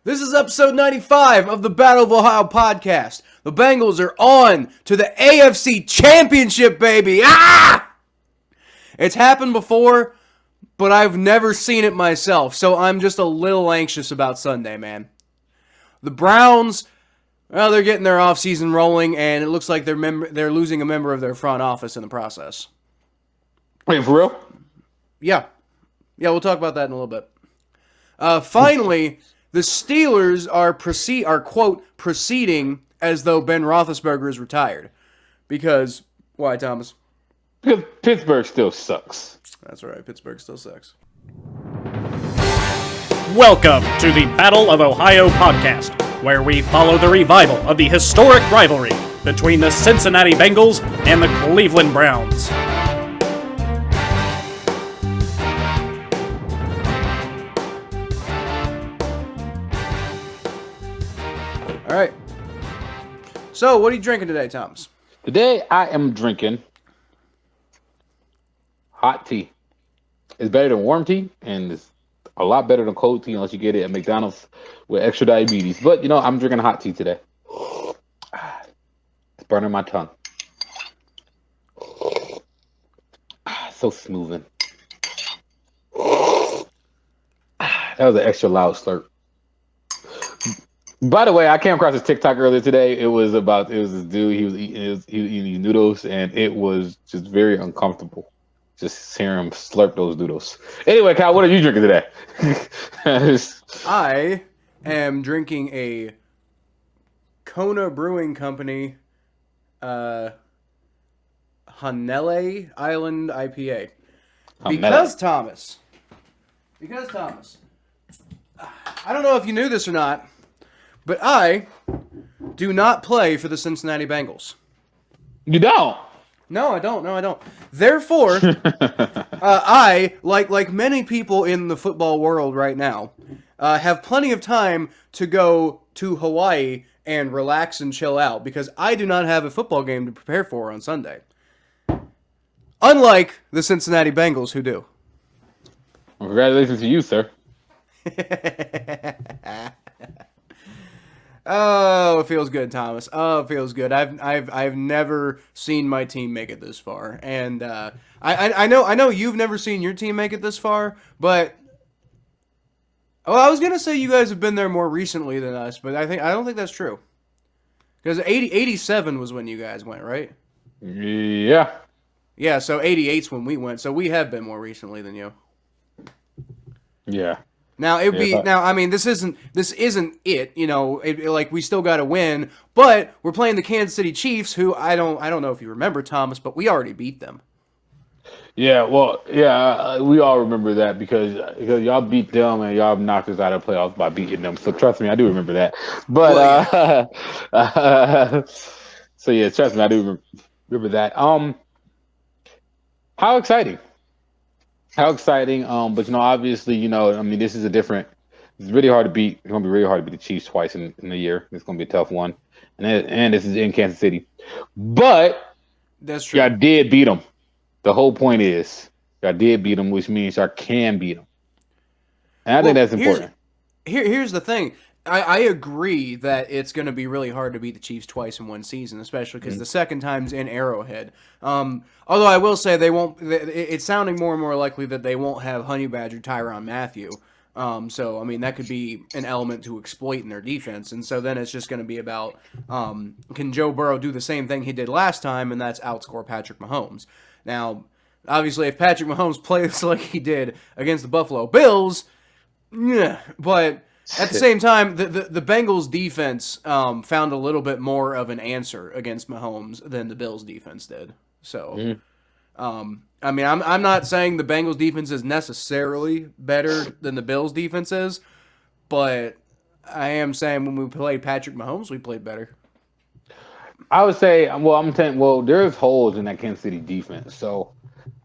This is episode 95 of the Battle of Ohio podcast. The Bengals are on to the AFC Championship, baby. It's happened before, but I've never seen it myself, so I'm just a little anxious about Sunday, man. The Browns, well, they're getting their offseason rolling, and it looks like they're losing a member of their front office in the process. Wait, for real? Yeah, we'll talk about that in a little bit. Finally, the Steelers are proceeding as though Ben Roethlisberger is retired. Because, why, Thomas? Because Pittsburgh still sucks. That's right, Pittsburgh still sucks. Welcome to the Battle of Ohio podcast, where we follow the revival of the historic rivalry between the Cincinnati Bengals and the Cleveland Browns. All right. So, what are you drinking today, Thomas? Today, I am drinking hot tea. It's better than warm tea, and it's a lot better than cold tea unless you get it at McDonald's with extra diabetes. But, I'm drinking hot tea today. It's burning my tongue. So smoothing. That was an extra loud slurp. By the way, I came across this TikTok earlier today. It was this dude. He was eating noodles, and it was just very uncomfortable. Just hearing him slurp those noodles. Anyway, Kyle, what are you drinking today? I am drinking a Kona Brewing Company Hanele Island IPA. Because Thomas, I don't know if you knew this or not, but I do not play for the Cincinnati Bengals. You don't? No, I don't. Therefore, I, like many people in the football world right now, have plenty of time to go to Hawaii and relax and chill out because I do not have a football game to prepare for on Sunday. Unlike the Cincinnati Bengals, who do. Well, congratulations to you, sir. Oh, it feels good, Thomas. Oh, it feels good. I've never seen my team make it this far, and I know you've never seen your team make it this far, but I was gonna say you guys have been there more recently than us, but I don't think that's true. Because 87 was when you guys went, right? Yeah. Yeah, so 88's when we went, so we have been more recently than you. Yeah. Now this isn't it. Like we still got to win, but we're playing the Kansas City Chiefs, who I don't know if you remember, Thomas, but we already beat them. Yeah, well, we all remember that because y'all beat them and y'all knocked us out of the playoffs by beating them. So trust me, I do remember that. But so yeah, trust me, I do remember that. How exciting! But obviously, this is it's really hard to beat. It's gonna be really hard to beat the Chiefs twice in a year. It's gonna be a tough one, and this is in Kansas City. But that's true. Y'all did beat them. The whole point is y'all did beat them, which means y'all can beat them, and I think that's important. Here's the thing. I agree that it's going to be really hard to beat the Chiefs twice in one season, especially because the second time's in Arrowhead. Although I will say they won't. It's sounding more and more likely that they won't have Honey Badger Tyrann Mathieu. So that could be an element to exploit in their defense, and so then it's just going to be about can Joe Burrow do the same thing he did last time, and that's outscore Patrick Mahomes. Now, obviously, if Patrick Mahomes plays like he did against the Buffalo Bills, yeah, but. At the same time, the Bengals defense found a little bit more of an answer against Mahomes than the Bills defense did. So, I'm not saying the Bengals defense is necessarily better than the Bills defense is, but I am saying when we played Patrick Mahomes, we played better. I would say, there's holes in that Kansas City defense. So,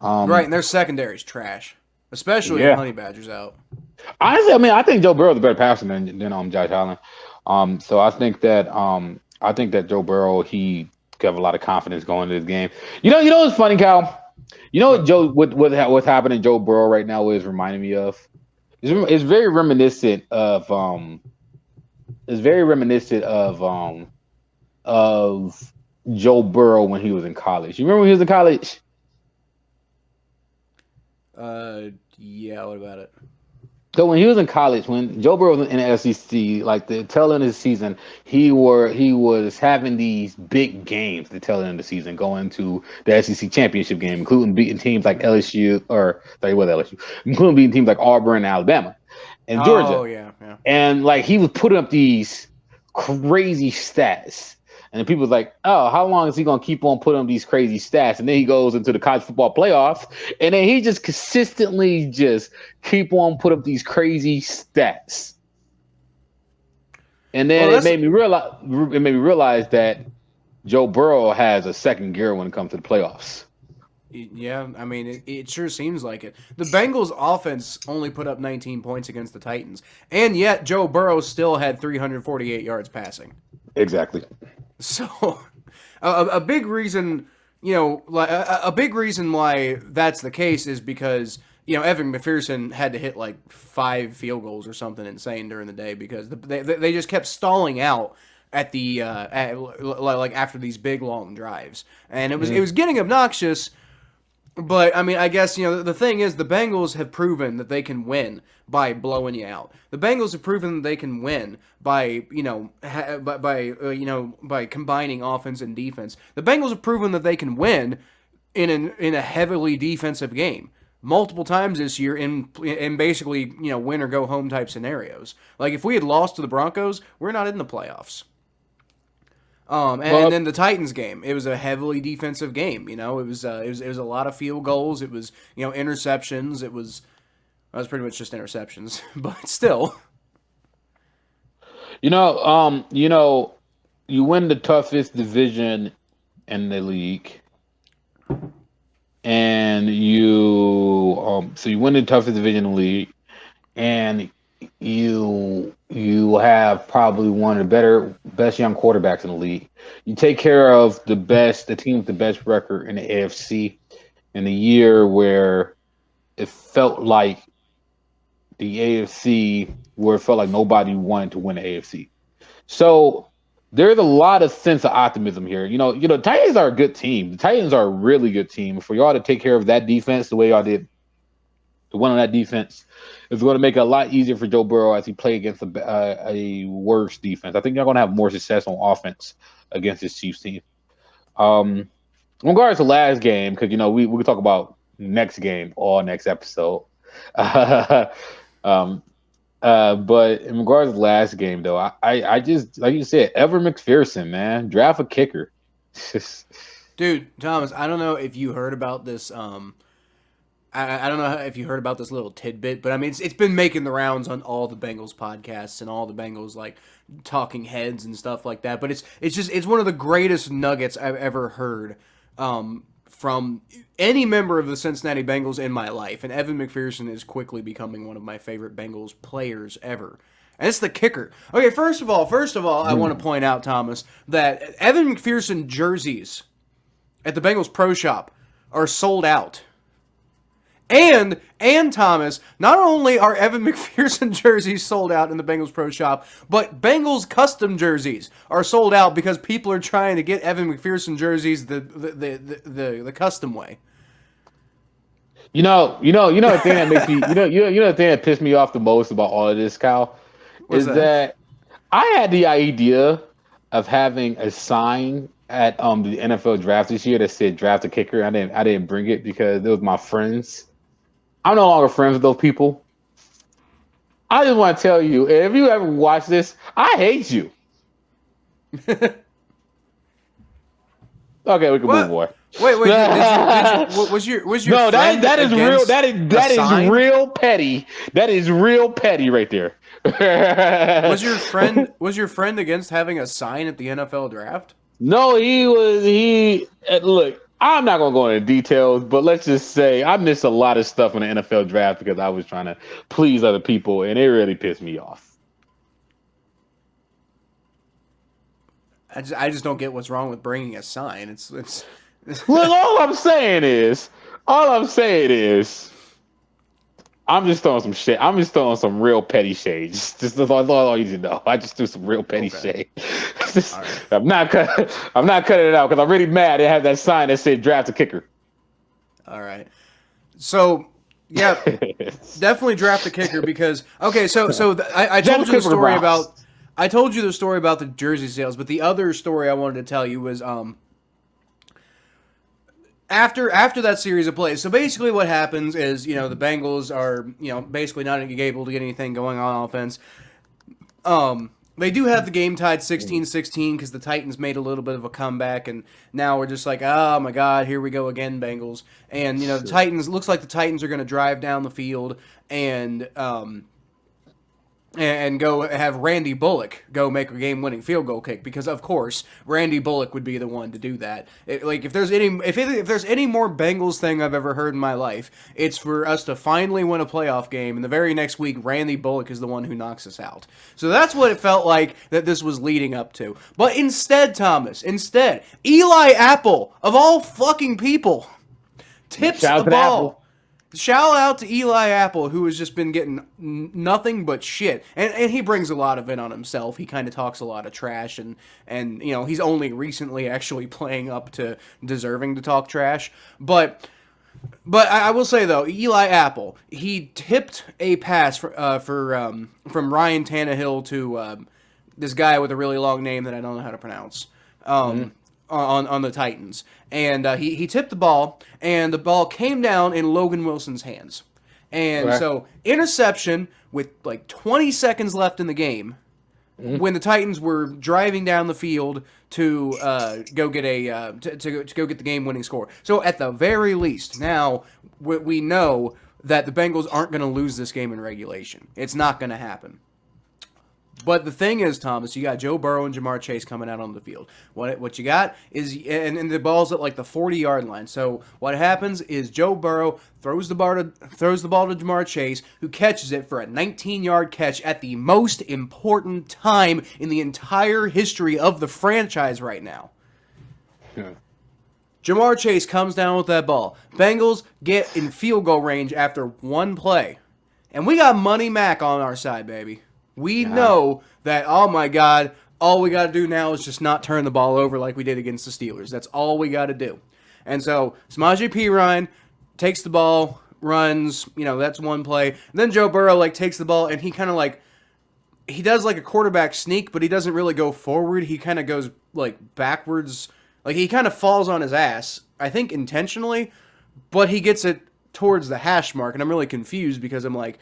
right, and their secondary's trash, especially when Honey Badger's out. Honestly, I think Joe Burrow is a better passer than Josh Allen. So I think that Joe Burrow, he have a lot of confidence going into this game. You know what's funny, Kyle? You know what's happening? Joe Burrow right now is reminding me of. It's very reminiscent of is very reminiscent of Joe Burrow when he was in college. You remember when he was in college? Yeah. What about it? So when he was in college, when Joe Burrow was in the SEC, like the tail end of the season, he was having these big games the tail end of the season, going to the SEC championship game, including beating teams like LSU or sorry, what LSU, including beating teams like Auburn, Alabama, and Georgia. Oh yeah, yeah. And like he was putting up these crazy stats. And people was like, oh, how long is he gonna keep on putting up these crazy stats? And then he goes into the college football playoffs, and then he just consistently just keep on put up these crazy stats. And then it made me realize that Joe Burrow has a second gear when it comes to the playoffs. Yeah, I mean, it sure seems like it. The Bengals' offense only put up 19 points against the Titans, and yet Joe Burrow still had 348 yards passing. Exactly. So, a big reason, a big reason why that's the case is because Evan McPherson had to hit like 5 field goals or something insane during the day because they just kept stalling out at the like after these big long drives, and it was getting obnoxious. But, I mean, I guess, the thing is the Bengals have proven that they can win by blowing you out. The Bengals have proven that they can win by, by combining offense and defense. The Bengals have proven that they can win in a heavily defensive game multiple times this year in basically, win or go home type scenarios. Like, if we had lost to the Broncos, we're not in the playoffs. And then the Titans game, it was a heavily defensive game. It was a lot of field goals. It was interceptions. It was pretty much just interceptions, but still. You win the toughest division in the league, and so you win the toughest division in the league, and you have probably one of the best young quarterbacks in the league. You take care of the team with the best record in the AFC in a year where it felt like the AFC, where it felt like nobody wanted to win the AFC. So there's a lot of sense of optimism here. Titans are a good team. The Titans are a really good team. For y'all to take care of that defense the way y'all did, to win on that defense, is going to make it a lot easier for Joe Burrow as he play against a worse defense. I think you're going to have more success on offense against this Chiefs team. In regards to last game, because we can talk about next game or next episode. But in regards to last game, though, I just, like you said, Evan McPherson, man, draft a kicker. Dude, Thomas, I don't know if you heard about this. I don't know if you heard about this little tidbit, but I mean, it's been making the rounds on all the Bengals podcasts and all the Bengals like talking heads and stuff like that. But it's one of the greatest nuggets I've ever heard from any member of the Cincinnati Bengals in my life. And Evan McPherson is quickly becoming one of my favorite Bengals players ever. And it's the kicker. Okay, first of all, I want to point out, Thomas, that Evan McPherson jerseys at the Bengals Pro Shop are sold out. And Thomas, not only are Evan McPherson jerseys sold out in the Bengals Pro Shop, but Bengals custom jerseys are sold out because people are trying to get Evan McPherson jerseys the custom way. The thing that makes me, the thing that pissed me off the most about all of this, Kyle, is that I had the idea of having a sign at the NFL draft this year that said "draft a kicker." I didn't bring it because it was my friends. I'm no longer friends with those people. I just want to tell you, if you ever watch this, I hate you. Okay, we can move on. Wait, was your no, friend that is real. That is real petty. That is real petty right there. Was your friend against having a sign at the NFL draft? No, look. I'm not going to go into details, but let's just say I missed a lot of stuff in the NFL draft because I was trying to please other people, and it really pissed me off. I just don't get what's wrong with bringing a sign. It's Look, all I'm saying is, I'm just throwing some shit. I'm just throwing some real petty shade. Just that's all you need to know. I just threw some real petty shade. Right. I'm not cutting it out because I'm really mad. They have that sign that said draft a kicker. All right. So, yeah, definitely draft a kicker because I told you the story about the jersey sales, but the other story I wanted to tell you was after that series of plays. So basically what happens is, the Bengals are, basically not able to get anything going on offense. They do have the game tied 16-16 because the Titans made a little bit of a comeback, and now we're just like, oh my God, here we go again, Bengals. And the Titans, looks like the Titans are going to drive down the field and go have Randy Bullock go make a game-winning field goal kick because, of course, Randy Bullock would be the one to do that. If there's any more Bengals thing I've ever heard in my life, it's for us to finally win a playoff game, and the very next week, Randy Bullock is the one who knocks us out. So that's what it felt like that this was leading up to. But instead, Eli Apple, of all fucking people, tips the ball. Shout out to Eli Apple, who has just been getting nothing but shit. And he brings a lot of it on himself. He kind of talks a lot of trash, and he's only recently actually playing up to deserving to talk trash. But I will say, though, Eli Apple, he tipped a pass from Ryan Tannehill to this guy with a really long name that I don't know how to pronounce. On the Titans. And he tipped the ball, and the ball came down in Logan Wilson's hands. And so, interception with like 20 seconds left in the game, when the Titans were driving down the field to go get the game-winning score. So, at the very least, now we know that the Bengals aren't going to lose this game in regulation. It's not going to happen. But the thing is, Thomas, you got Joe Burrow and Jamar Chase coming out on the field. What you got is, and the ball's at like the 40-yard line. So what happens is Joe Burrow throws the ball to Jamar Chase, who catches it for a 19-yard catch at the most important time in the entire history of the franchise right now. Yeah. Jamar Chase comes down with that ball. Bengals get in field goal range after one play. And we got Money Mac on our side, baby. We know that, oh my God, all we got to do now is just not turn the ball over like we did against the Steelers. That's all we got to do. And so Samaje Perine takes the ball, runs, that's one play. And then Joe Burrow takes the ball and he kind of he does a quarterback sneak, but he doesn't really go forward. He kind of goes backwards. He kind of falls on his ass, I think intentionally, but he gets it towards the hash mark. And I'm really confused because I'm like,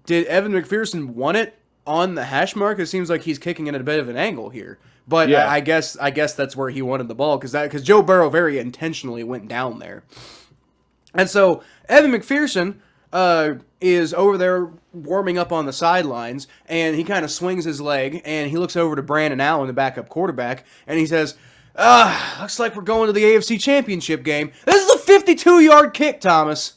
did Evan McPherson want it on the hash mark? It seems like he's kicking it at a bit of an angle here. But yeah. I guess that's where he wanted the ball because Joe Burrow very intentionally went down there. And so Evan McPherson is over there warming up on the sidelines, and he kind of swings his leg, and he looks over to Brandon Allen, the backup quarterback, and he says, looks like we're going to the AFC Championship game. This is a 52-yard kick, Thomas.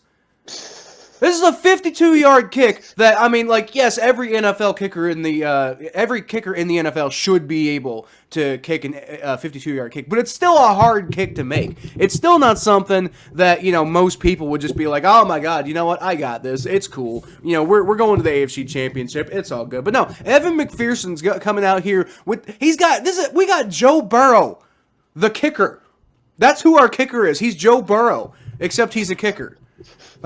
This is a 52-yard kick that, yes, every kicker in the NFL should be able to kick a 52-yard kick, but it's still a hard kick to make. It's still not something that, most people would just be like, oh my God, you know what? I got this. It's cool. We're going to the AFC Championship. It's all good. But no, Evan McPherson's coming out here with, we got Joe Burrow, the kicker. That's who our kicker is. He's Joe Burrow, except he's a kicker.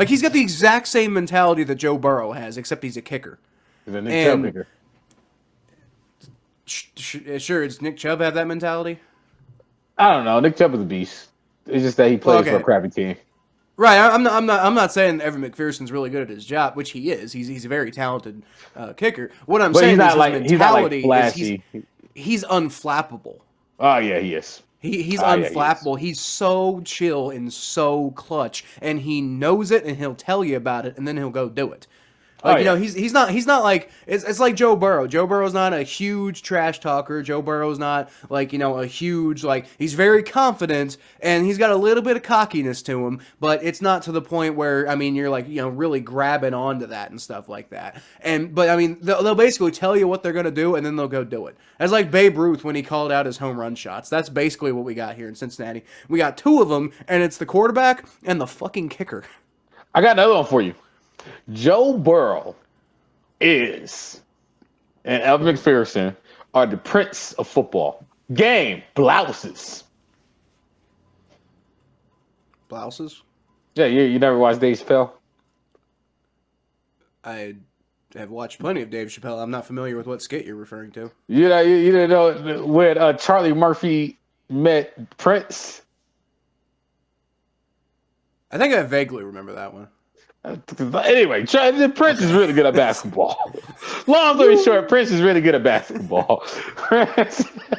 He's got the exact same mentality that Joe Burrow has, except he's a kicker. He's a Nick Chubb kicker. Sure, does Nick Chubb have that mentality? I don't know. Nick Chubb is a beast. It's just that he plays for a crappy team. Right. I'm not saying Evan McPherson's really good at his job, which he is. He's a very talented kicker. What I'm saying is his mentality is he's unflappable. Oh yeah, he is. He's unflappable. He's so chill and so clutch, and he knows it, and he'll tell you about it, and then he'll go do it. He's not like it's like Joe Burrow. Joe Burrow's not a huge trash talker. Joe Burrow's not a huge he's very confident and he's got a little bit of cockiness to him, but it's not to the point where you're really grabbing onto that and stuff like that. They'll basically tell you what they're gonna do and then they'll go do it. As like Babe Ruth when he called out his home run shots. That's basically what we got here in Cincinnati. We got two of them, and it's the quarterback and the fucking kicker. I got another one for you. Joe Burrow is and Evan McPherson are the prince of football. Game blouses. Blouses? Yeah, you never watched Dave Chappelle? I have watched plenty of Dave Chappelle. I'm not familiar with what skit you're referring to. You didn't know when Charlie Murphy met Prince? I think I vaguely remember that one. Anyway, Prince is really good at basketball. Long story short, Prince is really good at basketball.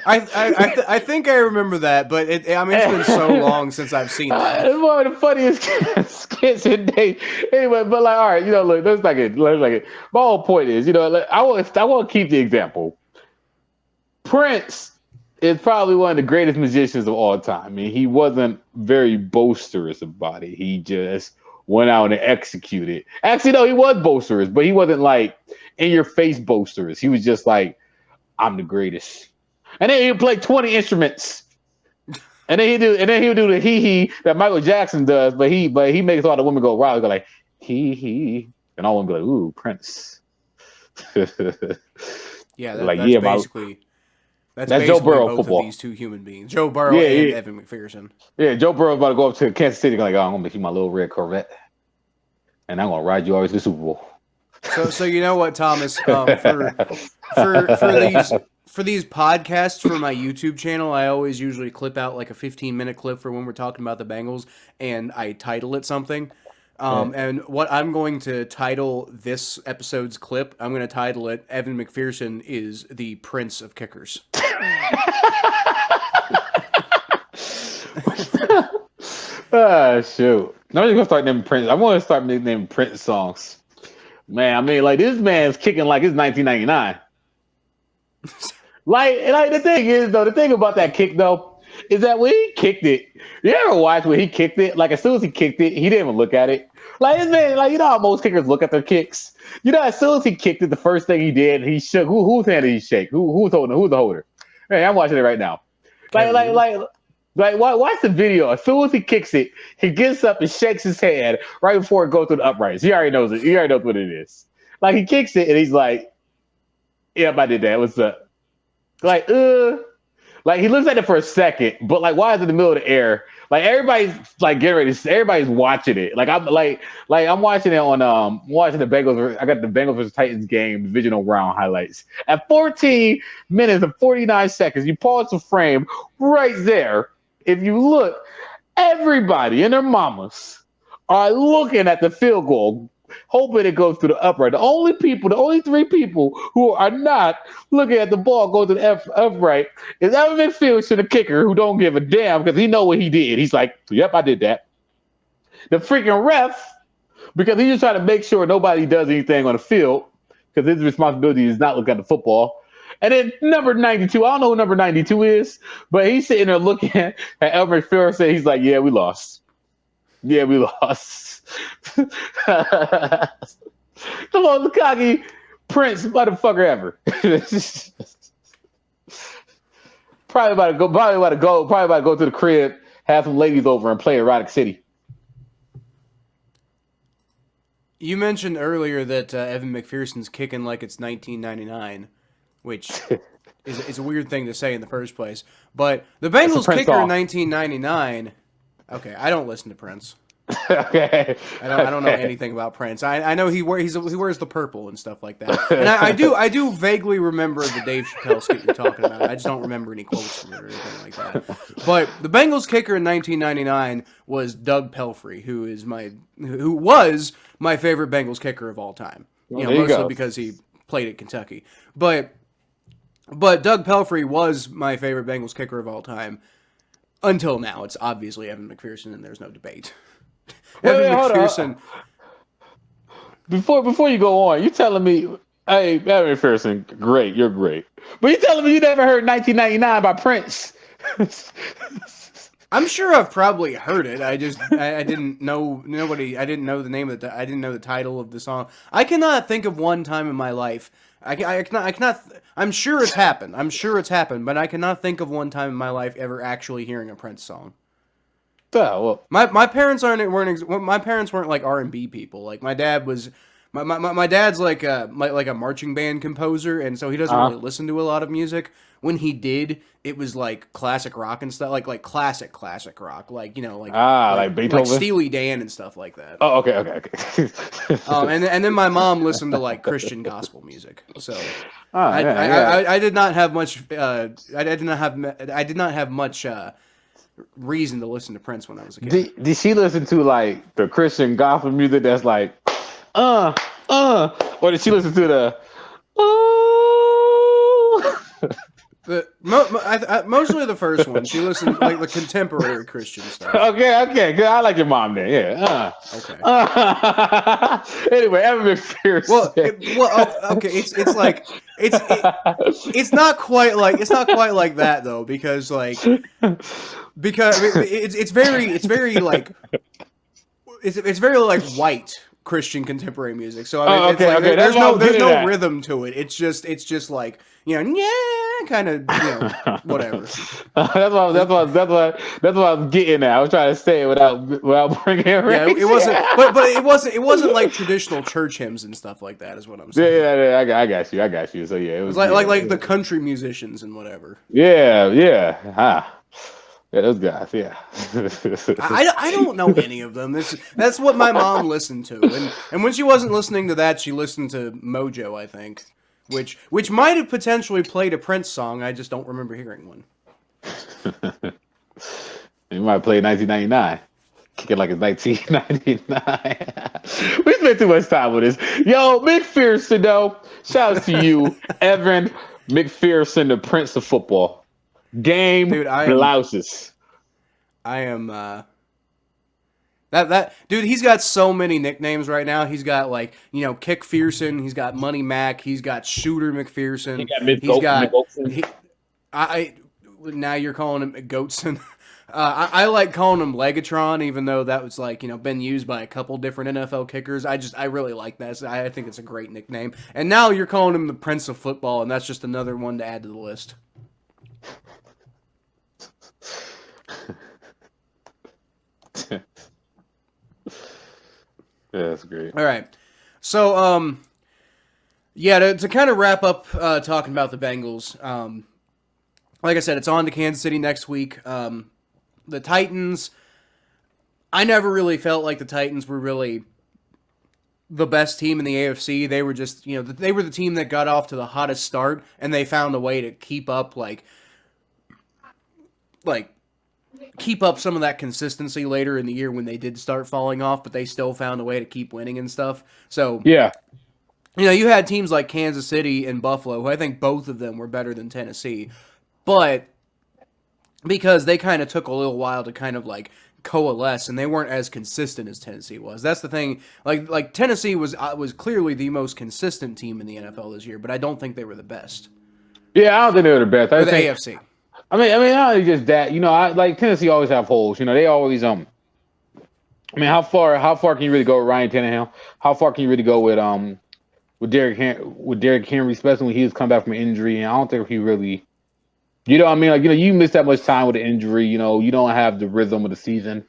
I think I remember that, but it's been so long since I've seen that. It's one of the funniest skits in day. Anyway, but like, all right, look, let's like it. My whole point is, I want to keep the example. Prince is probably one of the greatest musicians of all time. I mean, he wasn't very boisterous about it. He just went out and executed. Actually, no, he was boisterous, but he wasn't like in your face boisterous. He was just like, I'm the greatest. And then he'd play 20 instruments. And then he'll do the hee that Michael Jackson does, but he makes all the women go wild. Go like hee, and all women be like, ooh, Prince. Yeah, that's basically Joe Burrow both football. Of these two human beings, Joe Burrow and Evan McPherson. Yeah, Joe Burrow's about to go up to Kansas City, like, I'm gonna make you my little red Corvette, and I'm gonna ride you always to the Super Bowl. So you know what, Thomas? For these podcasts for my YouTube channel, I always usually clip out like a 15-minute clip for when we're talking about the Bengals, and I title it something. And what I'm going to title this episode's clip, I'm going to title it, Evan McPherson is the Prince of Kickers. Shoot. I'm just going to start naming Prince. I want to start naming Prince songs. Man, I mean, like, this man's kicking like it's 1999. like the thing about that kick, though, is that when he kicked it, you ever watch when he kicked it? Like, as soon as he kicked it, he didn't even look at it. Like, this man, like, you know how most kickers look at their kicks? As soon as he kicked it, the first thing he did, he shook. Whose hand did he shake? Who's holding? Who's the holder? Hey, I'm watching it right now. Watch the video. As soon as he kicks it, he gets up and shakes his hand right before it goes through the uprights. He already knows it. He already knows what it is. Like, he kicks it, and he's like, yep, I did that. What's up? Like, he looks at it for a second, but like, why is it in the middle of the air? Like, everybody's like getting ready. Everybody's watching it. Like, I'm watching it on watching the Bengals. I got the Bengals versus Titans game divisional round highlights at 14 minutes and 49 seconds. You pause the frame right there. If you look, everybody and their mamas are looking at the field goal, hoping it goes to the upright. The only three people who are not looking at the ball go to the upright is Evan McPherson, the kicker, who don't give a damn because he know what he did. He's like, yep, I did that. The freaking ref, because he's just trying to make sure nobody does anything on the field because his responsibility is not look at the football. And then number 92, I don't know who number 92 is, but he's sitting there looking at Evan McPherson. He's like, yeah, we lost. Yeah, we lost. The most cocky Prince motherfucker ever. Probably about to go to the crib, have some ladies over, and play Erotic City. You mentioned earlier that Evan McPherson's kicking like it's 1999, which is a weird thing to say in the first place. But the Bengals kicker in 1999. Okay, I don't listen to Prince. Okay, I don't know anything about Prince. I know he wears the purple and stuff like that. And I do vaguely remember the Dave Chappelle skit you're talking about. I just don't remember any quotes from it or anything like that. But the Bengals kicker in 1999 was Doug Pelfrey, who was my favorite Bengals kicker of all time. Mostly because he played at Kentucky. But Doug Pelfrey was my favorite Bengals kicker of all time. Until now, it's obviously Evan McPherson, and there's no debate. Evan McPherson. Before you go on, you telling me, hey, Evan McPherson, great, you're great. But you telling me you never heard 1999 by Prince? I'm sure I've probably heard it. I didn't know I didn't know the name of I didn't know the title of the song. I cannot think of one time in my life. I cannot. I'm sure it's happened. But I cannot think of one time in my life ever actually hearing a Prince song. Oh, well. My parents weren't like R&B people. Like my dad was My dad's like a marching band composer, and so he doesn't really listen to a lot of music. When he did, it was like classic rock and stuff, like classic rock, like like Beethoven, like Steely Dan and stuff like that. Oh, okay. And then my mom listened to like Christian gospel music. So yeah. I did not have much. I did not have much reason to listen to Prince when I was a kid. Did she listen to like the Christian gospel music that's like, or did she listen to the, Mostly the first one. She listened to like the contemporary Christian stuff. Okay, good. I like your mom there. Yeah. Okay. Anyway, Evan McPherson. Okay. It's not quite like that though, because it's very like white Christian contemporary music. So I mean, there's no rhythm to it. It's just like, kind of, whatever. That's what I was getting at. I was trying to say it without bringing it. Yeah, it wasn't, but it wasn't like traditional church hymns and stuff like that. Is what I'm saying. Yeah, I got you. So yeah, it was like the country musicians and whatever. Yeah. Yeah, those guys. Yeah. I don't know any of them. That's what my mom listened to, and when she wasn't listening to that, she listened to Mojo, I think, which might have potentially played a Prince song. I just don't remember hearing one. You might play 1999. Kick it like it's 1999. We spent too much time with this. Yo, McPherson, though. Shout out to you, Evan McPherson, the Prince of football. Game blouses. I am that dude. He's got so many nicknames right now. He's got Kick Fearson. He's got Money Mac. He's got Shooter McPherson. Now you're calling him Goatson. I like calling him Legatron, even though that was been used by a couple different NFL kickers. I really like that. So I think it's a great nickname. And now you're calling him the Prince of Football, and that's just another one to add to the list. Yeah, that's great. All right. So, to kind of wrap up talking about the Bengals, like I said, it's on to Kansas City next week. The Titans, I never really felt like the Titans were really the best team in the AFC. They were just, they were the team that got off to the hottest start, and they found a way to keep up, keep up some of that consistency later in the year when they did start falling off, but they still found a way to keep winning and stuff. So, yeah. You had teams like Kansas City and Buffalo, who I think both of them were better than Tennessee, but because they kind of took a little while to kind of coalesce, and they weren't as consistent as Tennessee was. That's the thing. Like Tennessee was clearly the most consistent team in the NFL this year, but I don't think they were the best. Yeah, I don't think they were the best. Or the AFC. I mean, not only just that. I like Tennessee always have holes. They always I mean, how far can you really go with Ryan Tannehill? How far can you really go with Derrick Henry, especially when he was come back from an injury? And I don't think he really, what I mean? You miss that much time with an injury. You don't have the rhythm of the season.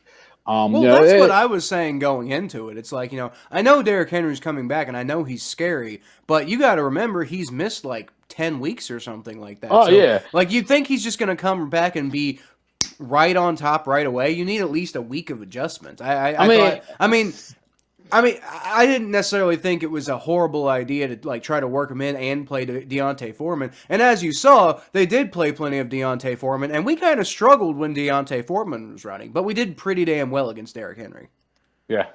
That's what I was saying going into it. It's like, I know Derrick Henry's coming back, and I know he's scary, but you got to remember he's missed 10 weeks or something like that. Oh, so, yeah. You'd think he's just going to come back and be right on top right away. You need at least a week of adjustment. I didn't necessarily think it was a horrible idea to try to work him in and play Deontay Foreman. And as you saw, they did play plenty of Deontay Foreman, and we kind of struggled when Deontay Foreman was running, but we did pretty damn well against Derrick Henry. Yeah.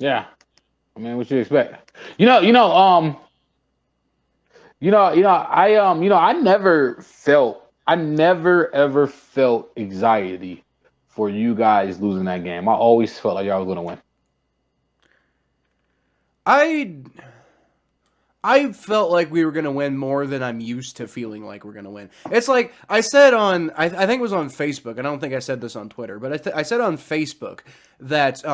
I mean, what you expect? I never ever felt anxiety for you guys losing that game. I always felt like y'all was going to win. I felt like we were going to win more than I'm used to feeling like we're going to win. It's like I said on, I think it was on Facebook. I don't think I said this on Twitter, but I said on Facebook that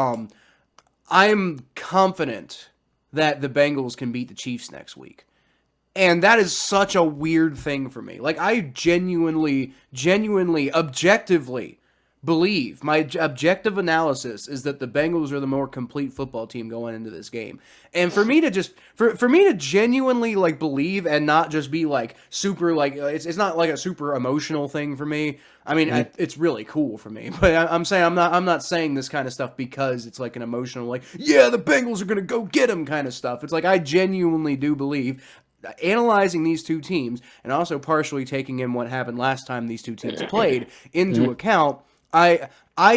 I'm confident that the Bengals can beat the Chiefs next week. And that is such a weird thing for me. I genuinely, objectively my objective analysis is that the Bengals are the more complete football team going into this game. And for me to just for me to genuinely like believe and not just be like super like it's not like a super emotional thing for me. I mean, it's really cool for me, but I'm saying I'm not saying this kind of stuff because it's like an emotional like yeah the Bengals are gonna go get them kind of stuff. It's like I genuinely do believe. Analyzing these two teams and also partially taking in what happened last time these two teams played into account, I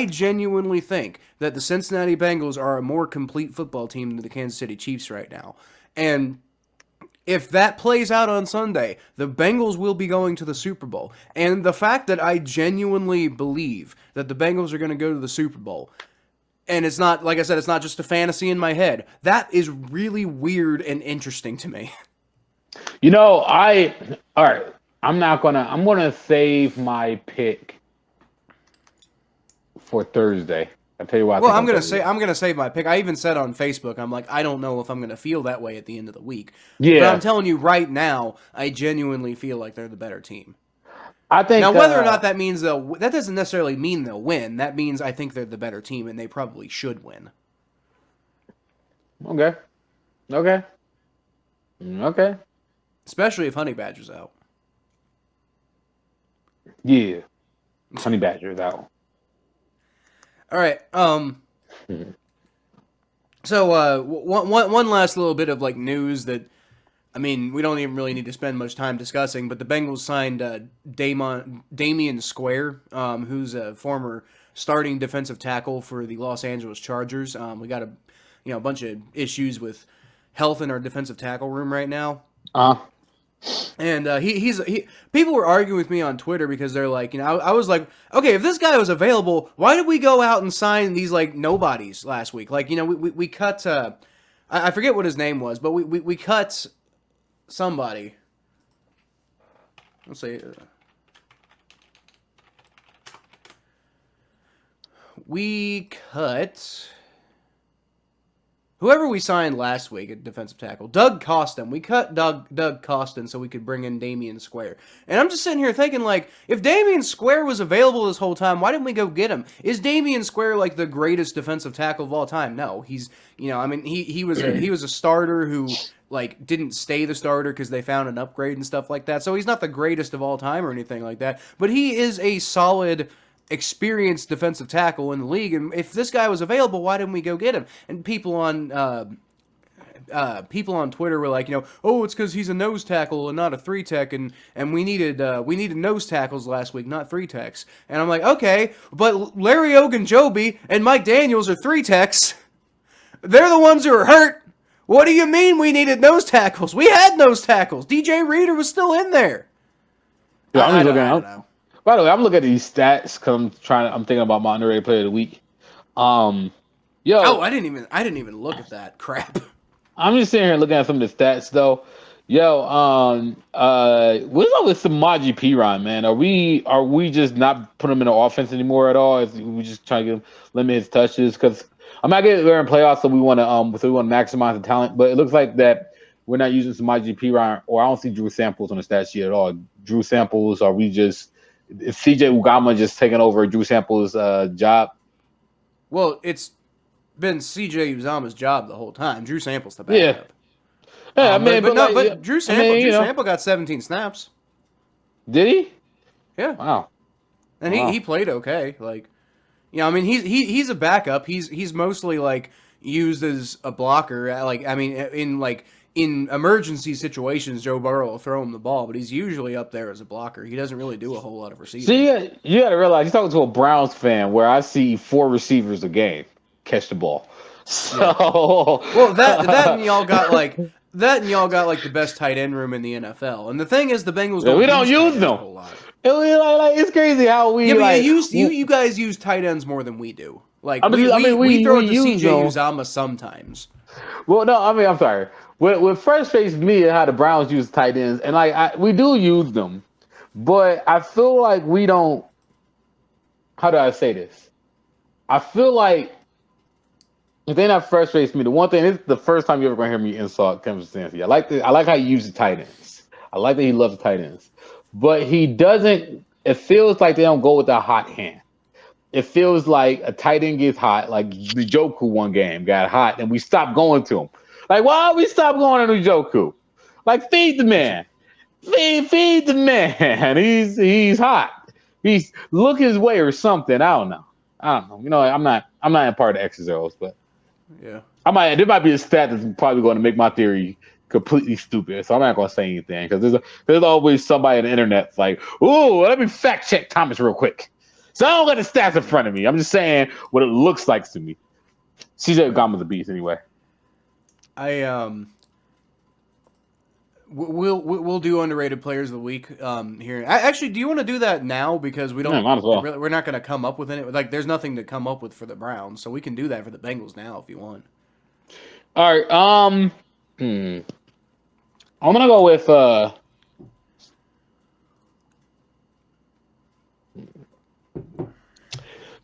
genuinely think that the Cincinnati Bengals are a more complete football team than the Kansas City Chiefs right now. And if that plays out on Sunday, the Bengals will be going to the Super Bowl. And the fact that I genuinely believe that the Bengals are going to go to the Super Bowl, and it's not, like I said, it's not just a fantasy in my head, that is really weird and interesting to me. You know, all right. I'm gonna save my pick for Thursday. I'll tell you why. Well, I'm gonna save my pick. I even said on Facebook, I'm like, I don't know if I'm gonna feel that way at the end of the week. Yeah. But I'm telling you right now, I genuinely feel like they're the better team. I think now whether or not that means that doesn't necessarily mean they'll win. That means I think they're the better team and they probably should win. Okay. Especially if Honey Badger's out. Yeah. Honey Badger's out. All right. So one last little bit of like news that, I mean, we don't even really need to spend much time discussing, but the Bengals signed Damian Square, who's a former starting defensive tackle for the Los Angeles Chargers. We got a bunch of issues with health in our defensive tackle room right now. And people were arguing with me on Twitter because they're like, I was like, okay, if this guy was available, why did we go out and sign these like nobodies last week? Like, we cut, I forget what his name was, but we cut somebody. Let's see. We cut whoever we signed last week at defensive tackle, Doug Costin. We cut Doug Costin so we could bring in Damian Square. And I'm just sitting here thinking, like, if Damian Square was available this whole time, why didn't we go get him? Is Damian Square like the greatest defensive tackle of all time? No, he's, he was a starter who like didn't stay the starter because they found an upgrade and stuff like that. So he's not the greatest of all time or anything like that. But he is a solid, experienced defensive tackle in the league, and if this guy was available, why didn't we go get him? And people on Twitter were like, oh, it's because he's a nose tackle and not a 3-tech, and we needed nose tackles last week, not 3-techs. And I'm like, okay, but Larry Ogunjobi and Mike Daniels are 3-techs. They're the ones who are hurt. What do you mean we needed nose tackles? We had nose tackles. DJ Reader was still in there. Yeah, I don't know. By the way, I'm looking at these stats because I'm thinking about my underrated player of the week. I didn't even look at that crap. I'm just sitting here looking at some of the stats though. What's up with Samaje Perine, man? Are we just not putting him in the offense anymore at all? Is we just trying to limit his touches? Because I get we're in playoffs, so we want to maximize the talent. But it looks like that we're not using Samaje Perine, or I don't see Drew Samples on the stat sheet at all. Drew Samples, are we just? Is CJ Ugama just taking over Drew Samples' job? Well, it's been CJ Uzama's job the whole time. Drew Samples the backup. Yeah, but Drew Sample got 17 snaps. Did he? Yeah. Wow. And he played okay. Like, he's a backup. He's mostly like used as a blocker. In emergency situations, Joe Burrow will throw him the ball, but he's usually up there as a blocker. He doesn't really do a whole lot of receiving. So you got to realize you're talking to a Browns fan where I see 4 receivers a game catch the ball. So well, that and y'all got like the best tight end room in the NFL. And the thing is, the Bengals don't use them a whole lot. It's crazy how we you guys use tight ends more than we do. Like we throw it to CJ Uzama sometimes. Well, no, I'm sorry. What frustrates me is how the Browns use tight ends, and we do use them, but I feel like we don't. How do I say this? I feel like the thing that frustrates me, the one thing, this is the first time you're ever gonna hear me insult Kevin Stefanski. I like how he uses tight ends. I like that he loves tight ends, but he doesn't. It feels like they don't go with a hot hand. it feels like a tight end gets hot, like the Joku one game got hot, and we stopped going to him. Like, why we stop going to Joku? Like, feed the man. Feed the man. He's hot. He's look his way or something. I don't know. You know, I'm not a part of X's O's, but yeah, there might be a stat that's probably going to make my theory completely stupid. So I'm not going to say anything because there's always somebody on the internet that's like, ooh, let me fact check Thomas real quick. So I don't got the stats in front of me. I'm just saying what it looks like to me. CJ Gama's a beast anyway. We'll do underrated players of the week here. Actually, do you want to do that now because we don't? Yeah, might as well. We're not going to come up with any. Like, there's nothing to come up with for the Browns, so we can do that for the Bengals now if you want. All right. I'm gonna go with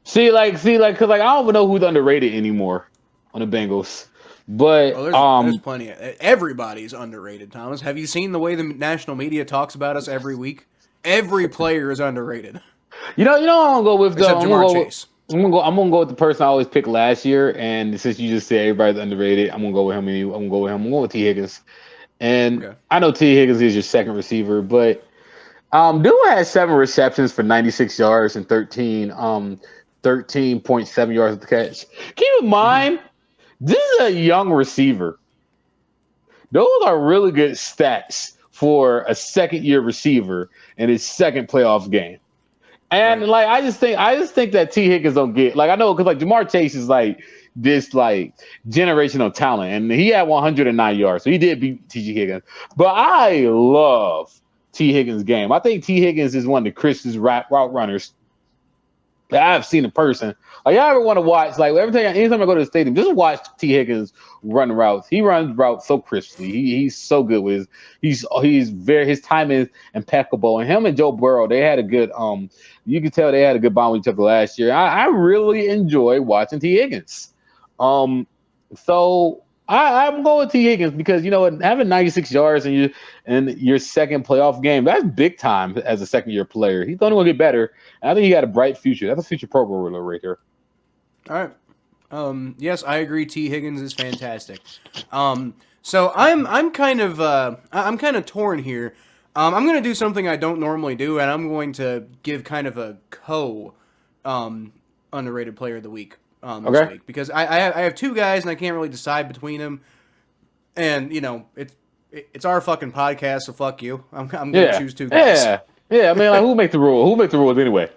See, because I don't even know who's underrated anymore on the Bengals. But there's plenty. Everybody's underrated, Thomas. Have you seen the way the national media talks about us every week? Every player is underrated. You know, I'm gonna go with Except Jamar Chase. I'm gonna go with the person I always picked last year, and since you just said everybody's underrated, I'm gonna go with him. I'm gonna go with T. Higgins, and okay. I know T. Higgins is your second receiver, but dude had 7 receptions for 96 yards and 13.7 yards at the catch. Keep in mind, this is a young receiver. Those are really good stats for a second-year receiver in his second playoff game. And right. Like I just think that T. Higgins don't get I know because Jamar Chase is this generational talent, and he had 109 yards, so he did beat T. Higgins. But I love T. Higgins' game. I think T. Higgins is one of the crispest route runners that I've seen in person. Y'all ever want to watch anytime I go to the stadium, just watch T. Higgins run routes. He runs routes so crisply. He's so good with his time is impeccable. And him and Joe Burrow, they had a good you can tell they had a good bond with each other last year. I really enjoy watching T. Higgins. So I'm going with T. Higgins because having 96 yards in your second playoff game, that's big time as a second-year player. He's only going to get better. And I think he got a bright future. That's a future Pro Bowler right here. All right. Yes, I agree. T. Higgins is fantastic. So I'm kind of torn here. I'm going to do something I don't normally do, and I'm going to give kind of a underrated player of the week this week because I have 2 guys and I can't really decide between them. And it's our fucking podcast, so fuck you. I'm going to choose 2 guys. Yeah. I mean, who make the rule? Who make the rules anyway?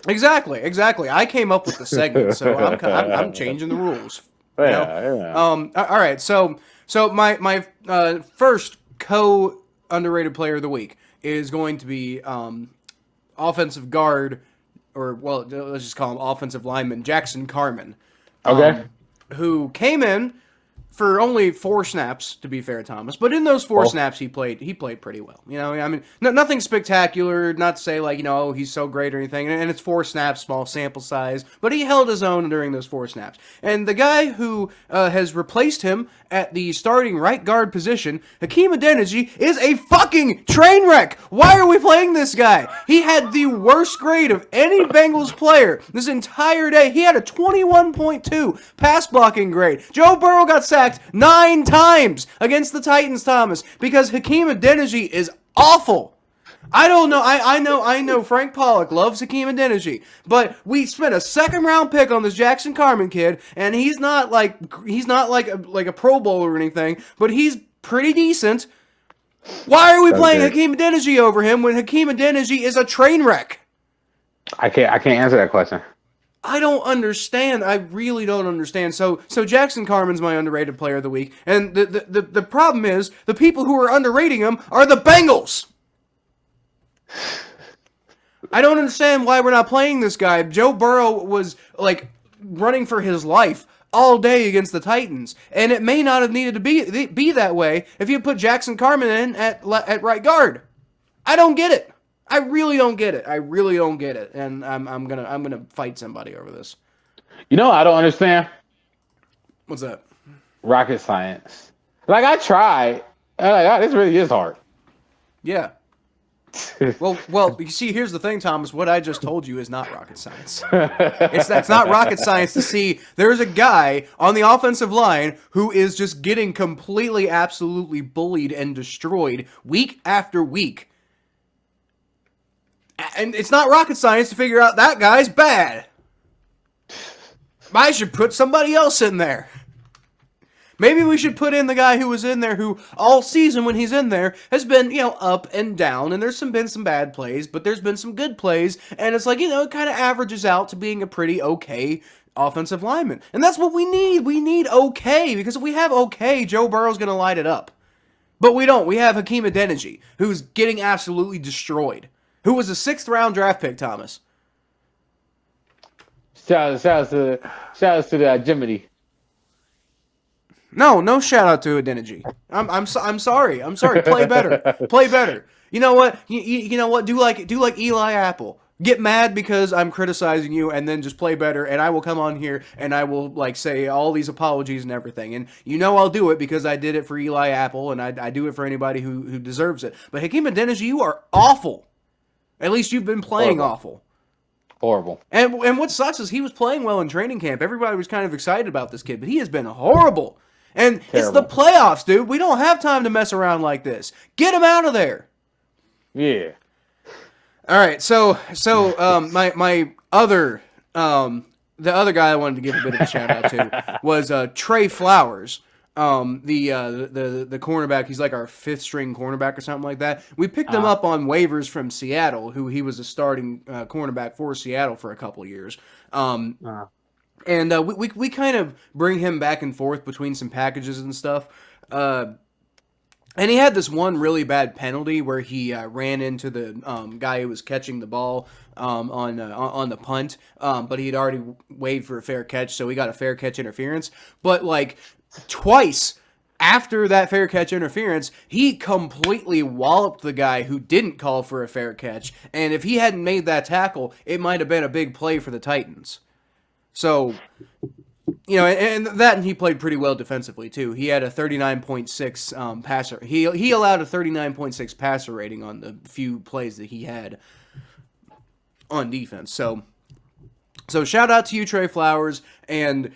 Exactly. I came up with the segment, so I'm changing the rules. Yeah. All right. So my first underrated player of the week is going to be offensive guard, or let's just call him offensive lineman Jackson Carman. Okay. Who came in for only 4 snaps, to be fair, Thomas. But in those 4 snaps, he played pretty well. I mean, nothing spectacular. Not to say he's so great or anything. And it's 4 snaps, small sample size. But he held his own during those 4 snaps. And the guy who has replaced him at the starting right guard position, Hakeem Adeniji, is a fucking train wreck. Why are we playing this guy? He had the worst grade of any Bengals player this entire day. He had a 21.2 pass blocking grade. Joe Burrow got sacked 9 times against the Titans, Thomas, because Hakeem Adeniji is awful. I don't know. I know Frank Pollock loves Hakeem Adeniji, but we spent a 2nd round pick on this Jackson Carman kid, and he's not like a Pro Bowler or anything, but he's pretty decent. Why are we playing Hakeem Adeniji over him when Hakeem Adeniji is a train wreck? I can't answer that question. I don't understand. I really don't understand. So Jackson Carman's my underrated player of the week, and the problem is the people who are underrating him are the Bengals. I don't understand why we're not playing this guy. Joe Burrow was running for his life all day against the Titans, and it may not have needed to be that way if you put Jackson Carman in at right guard. I don't get it. I really don't get it. And I'm gonna fight somebody over this. I don't understand. What's that? Rocket science. I tried. This really is hard. Yeah. Well, you see, here's the thing, Thomas. What I just told you is not rocket science. It's not rocket science to see there's a guy on the offensive line who is just getting completely, absolutely bullied and destroyed week after week. And it's not rocket science to figure out that guy's bad. I should put somebody else in there. Maybe we should put in the guy who was in there who all season when he's in there has been, up and down, and there's been some bad plays, but there's been some good plays, and it's like, it kind of averages out to being a pretty okay offensive lineman. And that's what we need. We need okay, because if we have okay, Joe Burrow's going to light it up. But we don't. We have Hakeem Adeniji, who's getting absolutely destroyed, who was a 6th-round draft pick, Thomas. Shout out to the Jiminy. No shout out to Adeniji. I'm sorry. I'm sorry. Play better. Play better. You know what? You know what? Do like Eli Apple. Get mad because I'm criticizing you, and then just play better. And I will come on here and I will say all these apologies and everything. And I'll do it because I did it for Eli Apple, and I do it for anybody who deserves it. But Hakeem Adeniji, you are awful. At least you've been playing awful. Horrible. And what sucks is he was playing well in training camp. Everybody was kind of excited about this kid, but he has been horrible. And Terrible. It's the playoffs, dude. We don't have time to mess around like this. Get him out of there. Yeah. All right. So my other the other guy I wanted to give a bit of a shout out to was Trey Flowers. The cornerback. He's like our 5th string cornerback or something like that. We picked him up on waivers from Seattle, who he was a starting cornerback for Seattle for a couple of years. And we kind of bring him back and forth between some packages and stuff. And he had this one really bad penalty where he ran into the guy who was catching the ball on the punt, but he had already waived for a fair catch, so he got a fair catch interference. But twice after that fair catch interference, he completely walloped the guy who didn't call for a fair catch. And if he hadn't made that tackle, it might have been a big play for the Titans. So, and he played pretty well defensively too. He had a 39.6 passer. He allowed a 39.6 passer rating on the few plays that he had on defense. So shout out to you, Trey Flowers, and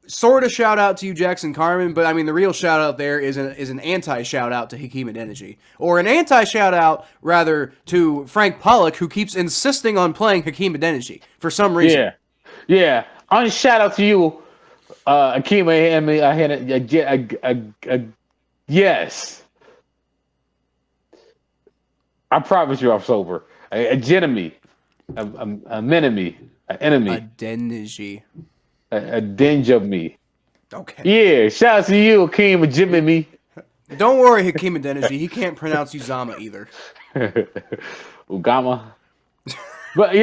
sort of shout out to you, Jackson Carman. But I mean, the real shout out there is an anti shout out to Hakeem Adeniji, or an anti shout out rather to Frank Pollock, who keeps insisting on playing Hakeem Adeniji for some reason. Yeah. Shout out to you, Hakeem. Yes. I promise you, I'm sober. A enemy, an enemy, Adeniji. A dinge of me. Okay. Yeah. Shout out to you, Hakeem and Jimmy me. Don't worry, Hakeem Adeniji. He can't pronounce Uzama either. Ugama. But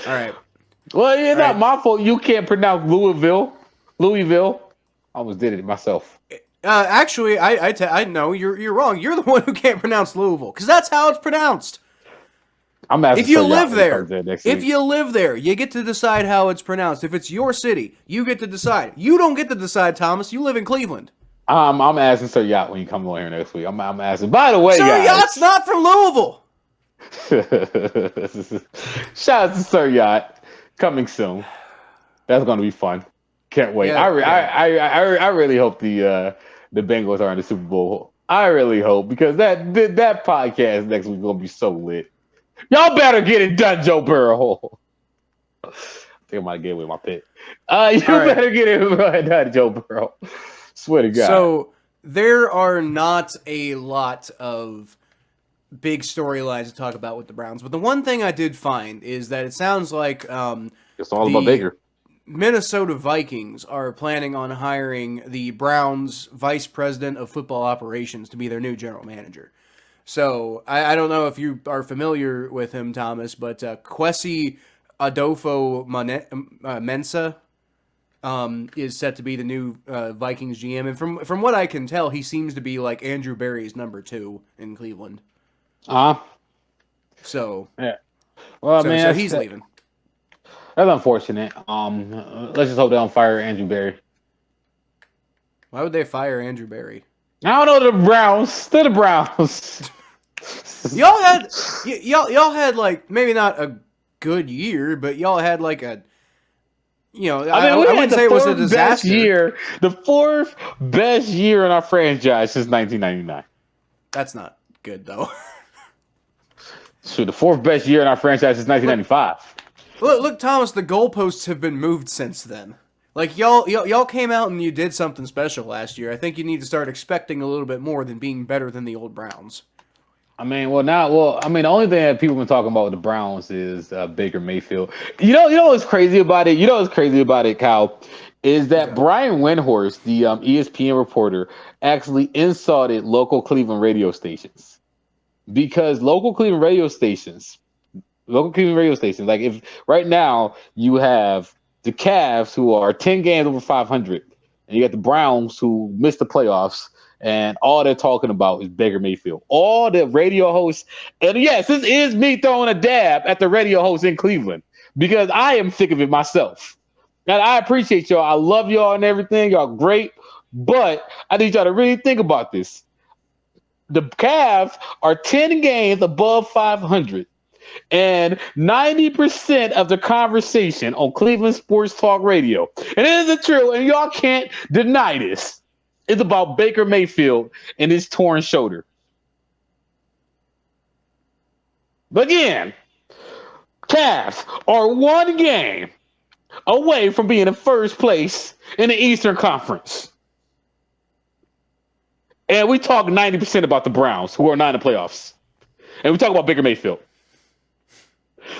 all right. Well, it's not my fault. You can't pronounce Louisville. I almost did it myself. Actually, I know you're wrong. You're the one who can't pronounce Louisville because that's how it's pronounced. I'm asking if you live there, you live there, you get to decide how it's pronounced. If it's your city, you get to decide. You don't get to decide, Thomas. You live in Cleveland. I'm asking Sir Yacht when you come over here next week. I'm asking. By the way, Sir Yacht's not from Louisville. Shout out to Sir Yacht. Coming soon. That's going to be fun. Can't wait. Yeah, I really hope the Bengals are in the Super Bowl. I really hope, because that podcast next week is going to be so lit. Y'all better get it done, Joe Burrow. I think I might get away with my pick. Better get it done, Joe Burrow. Swear to God. So there are not a lot of big storylines to talk about with the Browns, but the one thing I did find is that it sounds like it's all about Baker. Minnesota Vikings are planning on hiring the Browns vice president of football operations to be their new general manager. So I don't know if you are familiar with him, Thomas, but Kwesi Adolfo-Mensah is set to be the new Vikings GM, and from what I can tell, he seems to be like Andrew Berry's number 2 in Cleveland. So yeah, well, so he's leaving. That's unfortunate. Let's just hope they don't fire Andrew Berry. Why would they fire Andrew Berry? I don't know. The Browns. They're the Browns. y'all had like maybe not a good year, but y'all had like a I wouldn't say it was a disaster. The fourth best year in our franchise since 1999. That's not good though. So the fourth best year in our franchise since 1995. Look, Thomas, the goalposts have been moved since then. Like y'all came out and you did something special last year. I think you need to start expecting a little bit more than being better than the old Browns. The only thing that people have been talking about with the Browns is Baker Mayfield. You know what's crazy about it? You know what's crazy about it, Kyle, is that Brian Windhorst, the ESPN reporter, actually insulted local Cleveland radio stations because local Cleveland radio stations, like if right now you have the Cavs who are 10 games over 500, and you got the Browns who missed the playoffs. And all they're talking about is Baker Mayfield. All the radio hosts, and yes, this is me throwing a dab at the radio hosts in Cleveland because I am sick of it myself. And I appreciate y'all. I love y'all and everything. Y'all great. But I need y'all to really think about this. The Cavs are 10 games above 500. And 90% of the conversation on Cleveland Sports Talk Radio, and it isn't true, and y'all can't deny this, it's about Baker Mayfield and his torn shoulder. But again, Cavs are one game away from being in first place in the Eastern Conference. And we talk 90% about the Browns, who are not in the playoffs. And we talk about Baker Mayfield.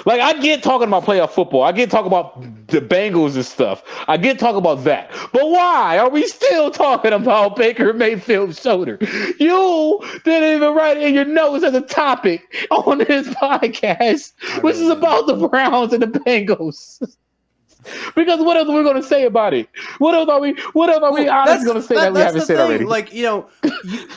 Like, I get talking about playoff football. I get talking about the Bengals and stuff. I get talking about that. But why are we still talking about Baker Mayfield's shoulder? You didn't even write it in your notes as a topic on this podcast, which is about the Browns and the Bengals. Because what else are we going to say about it? What else are we honestly going to say that we haven't said already? Like,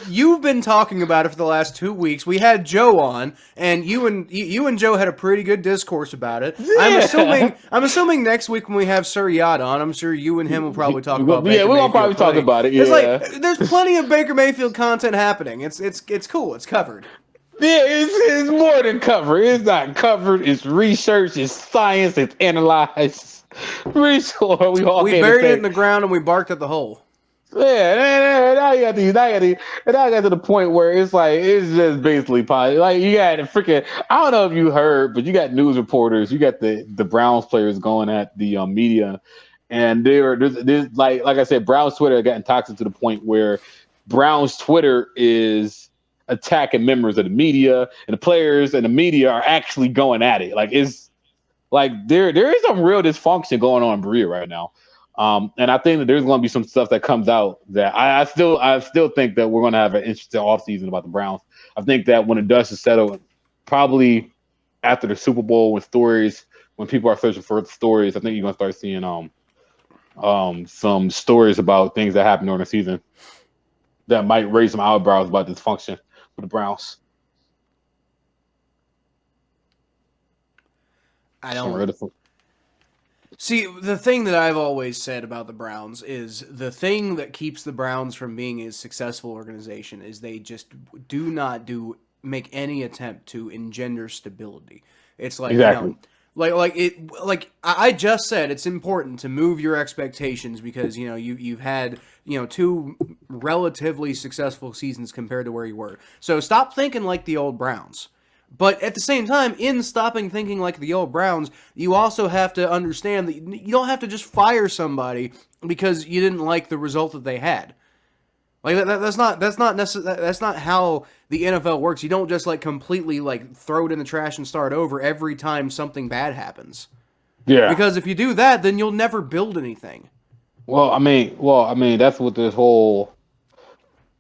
you've been talking about it for the last 2 weeks. We had Joe on, and you and Joe had a pretty good discourse about it. Yeah. I'm assuming next week when we have Sir Yacht on, I'm sure you and him will probably talk about Baker Mayfield. Yeah, we'll probably talk about it. Yeah. It's like there's plenty of Baker Mayfield content happening. It's cool. It's covered. Yeah, it's more than covered. It's not covered. It's research. It's science. It's analyzed. We buried it in the ground and we barked at the hole. Yeah, now you got to the point where it's just basically positive. Like you got freaking, I don't know if you heard, but you got news reporters, you got the Browns players going at the media, and there's like I said, Browns Twitter had gotten toxic to the point where Browns Twitter is attacking members of the media, and the players and the media are actually going at it. Like it's. Like there is some real dysfunction going on in Berea right now, and I think that there's going to be some stuff that comes out that I still think that we're going to have an interesting offseason about the Browns. I think that when the dust is settled, probably after the Super Bowl, when people are searching for stories, I think you're going to start seeing some stories about things that happened during the season that might raise some eyebrows about dysfunction for the Browns. I don't see. The thing that I've always said about the Browns is the thing that keeps the Browns from being a successful organization is they just do not make any attempt to engender stability. It's like exactly. Like I just said, it's important to move your expectations because you've had 2 relatively successful seasons compared to where you were. So stop thinking like the old Browns. But at the same time, in stopping thinking like the old Browns, you also have to understand that you don't have to just fire somebody because you didn't like the result that they had. Like that's not how the NFL works. You don't just completely throw it in the trash and start over every time something bad happens. Yeah. Because if you do that, then you'll never build anything. Well, I mean, that's what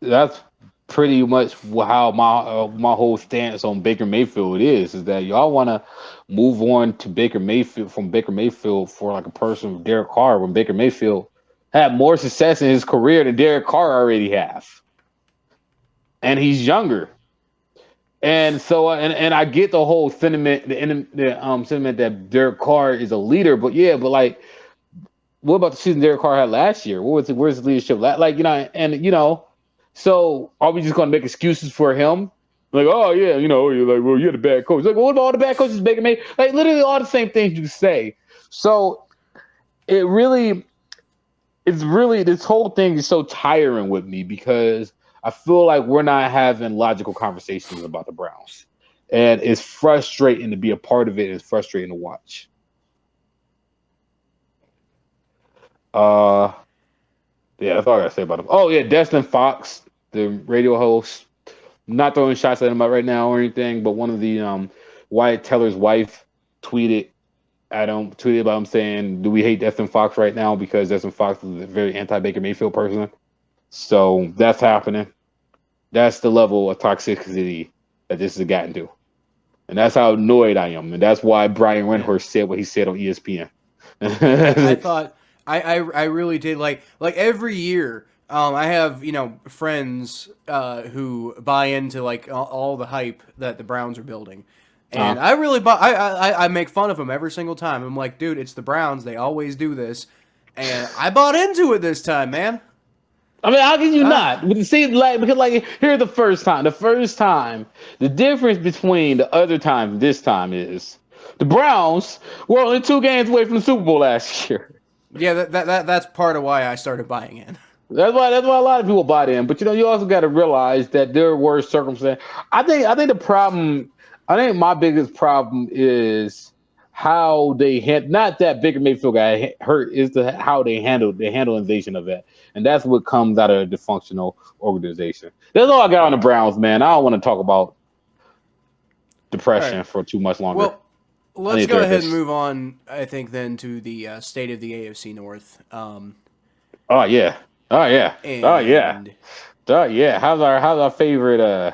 that's pretty much how my whole stance on Baker Mayfield is that y'all want to move on to Baker Mayfield for like a person with Derek Carr when Baker Mayfield had more success in his career than Derek Carr already have, and he's younger, and so and I get the whole sentiment, the sentiment that Derek Carr is a leader, but what about the season Derek Carr had last year? Where's his leadership? So are we just going to make excuses for him Like, oh yeah, you're like, well, you're the bad coach. Like, well, what about all the bad coaches Baker made? Like, literally all the same things you say. So it really, it's really, this whole thing is so tiring with me because I feel like we're not having logical conversations about the Browns, and it's frustrating to be a part of it. It's frustrating to watch. Yeah, that's all I gotta say about him. Oh yeah, Destin Fox, the radio host. I'm not throwing shots at him right now or anything, but one of the Wyatt Teller's wife tweeted tweeted about him saying, "Do we hate Destin Fox right now because Destin Fox is a very anti-Baker Mayfield person?" So that's happening. That's the level of toxicity that this has gotten to, and that's how annoyed I am, and that's why Brian Windhorst said what he said on ESPN. I thought I really did like every year. I have friends who buy into like all the hype that the Browns are building, and I really I make fun of them every single time. I'm like, dude, it's the Browns. They always do this, and I bought into it this time, man. I mean, how can you not? But see, because here's the first time. The first time, the difference between the other time and this time is the Browns were only 2 games away from the Super Bowl last year. Yeah, that's part of why I started buying in. That's why a lot of people bought in. But you also got to realize that there were circumstances. I think the problem. I think my biggest problem is how they not that Baker Mayfield got hurt, is how they handle invasion of that, and that's what comes out of a dysfunctional organization. That's all I got on the Browns, man. I don't want to talk about depression for too much longer. Well, let's go ahead and move on. I think then to the state of the AFC North. Oh yeah. How's our favorite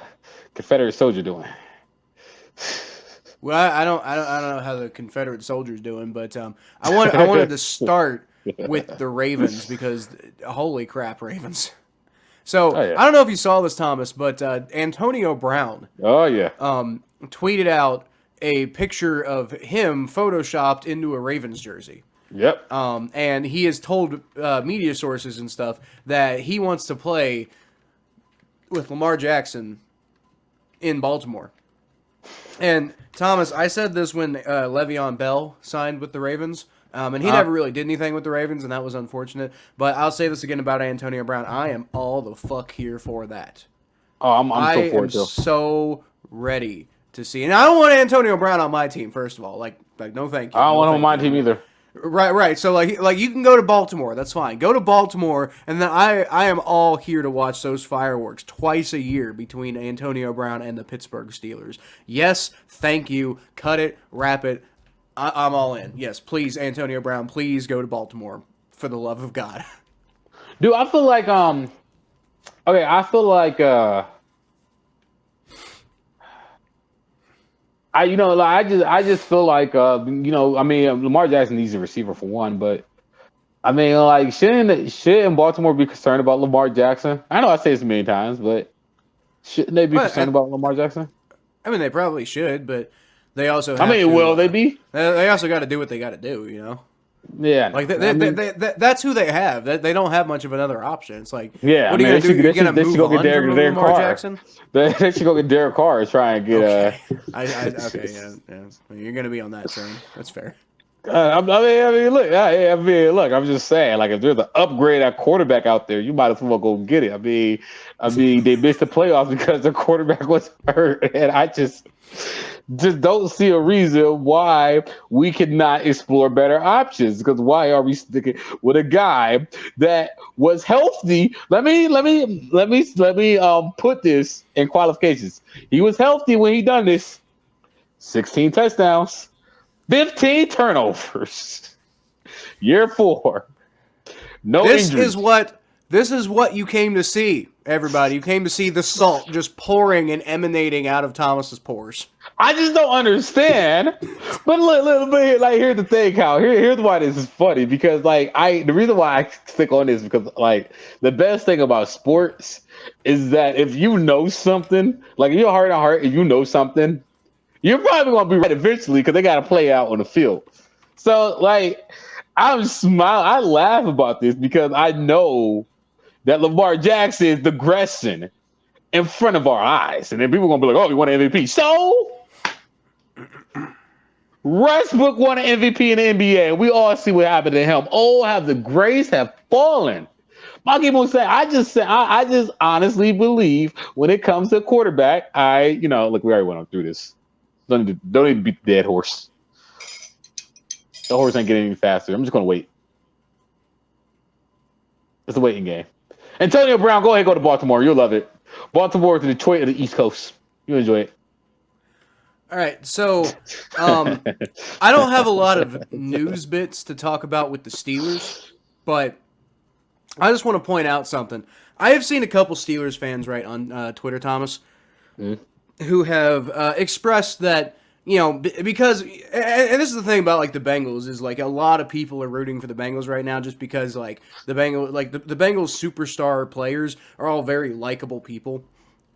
Confederate soldier doing? Well, I don't know how the Confederate soldiers doing, but I wanted to start with the Ravens because holy crap, Ravens. So I don't know if you saw this, Thomas, but Antonio Brown. Oh yeah. Tweeted out a picture of him photoshopped into a Ravens jersey. Yep. And he has told media sources and stuff that he wants to play with Lamar Jackson in Baltimore. And Thomas, I said this when Le'Veon Bell signed with the Ravens, and he never really did anything with the Ravens, and that was unfortunate. But I'll say this again about Antonio Brown: I am all the fuck here for that. Oh, I'm so for it too. So ready to see, and I don't want Antonio Brown on my team. First of all, like no thank you. I don't want him on my team either. Right. So like you can go to Baltimore. That's fine. Go to Baltimore, and then I am all here to watch those fireworks twice a year between Antonio Brown and the Pittsburgh Steelers. Yes, thank you. Cut it, wrap it. I'm all in. Yes, please, Antonio Brown, please go to Baltimore for the love of God. Dude, I feel like I just feel like Lamar Jackson needs a receiver for one, but I mean, like, shouldn't Baltimore be concerned about Lamar Jackson? I know I say this many times, but shouldn't they be concerned about Lamar Jackson? I mean, they probably should, but they also will they be? They also got to do what they got to do, you know? Yeah. Like, that's who they have. They don't have much of another option. It's like, yeah, what are you going to do? You're going to move on from Lamar Jackson? They should go get Derek Carr and try and get... Okay, yeah. You're going to be on that train. That's fair. Look, I'm just saying, like, if there's an upgrade at quarterback out there, you might as well go get it. I mean, they missed the playoffs because their quarterback was hurt, and I just don't see a reason why we cannot explore better options. Because why are we sticking with a guy that was healthy? Let me put this in qualifications. He was healthy when he done this. 16 touchdowns, 15 turnovers. Year 4. No injuries. This is what you came to see, everybody. You came to see the salt just pouring and emanating out of Thomas's pores. I just don't understand. But look, like, here's the thing, Kyle. Here's why this is funny. Because the reason why I stick on this is because the best thing about sports is that if you know something, like in your heart of heart, if you know something, you're probably gonna be right eventually because they gotta play out on the field. So I'm smiling, I laugh about this because I know that Lamar Jackson is digressing in front of our eyes. And then people are going to be like, oh, he won an MVP. So, Westbrook won an MVP in the NBA, and we all see what happened to him. Oh, have the grades have fallen. My game will say, I just honestly believe when it comes to a quarterback, look, we already went through this. Don't need to beat the dead horse. The horse ain't getting any faster. I'm just going to wait. It's a waiting game. Antonio Brown, go ahead and go to Baltimore. You'll love it. Baltimore to Detroit of the East Coast. You'll enjoy it. All right, so I don't have a lot of news bits to talk about with the Steelers, but I just want to point out something. I have seen a couple Steelers fans, right, on Twitter, Thomas, who have expressed that, because, and this is the thing about, like, the Bengals, is, like, a lot of people are rooting for the Bengals right now just because, like, the Bengals superstar players are all very likable people.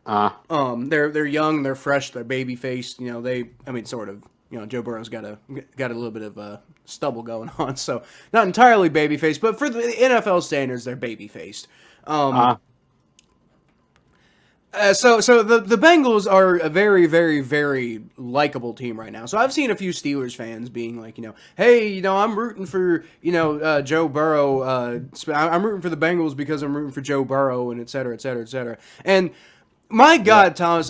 They're young, they're fresh, they're baby faced. Sort of. Joe Burrow's got a little bit of stubble going on, so not entirely baby faced, but for the NFL standards, they're baby faced. So the Bengals are a very, very, very likable team right now. So I've seen a few Steelers fans being like, hey, I'm rooting for, Joe Burrow. I'm rooting for the Bengals because I'm rooting for Joe Burrow, and et cetera, et cetera, et cetera. And my God, Thomas,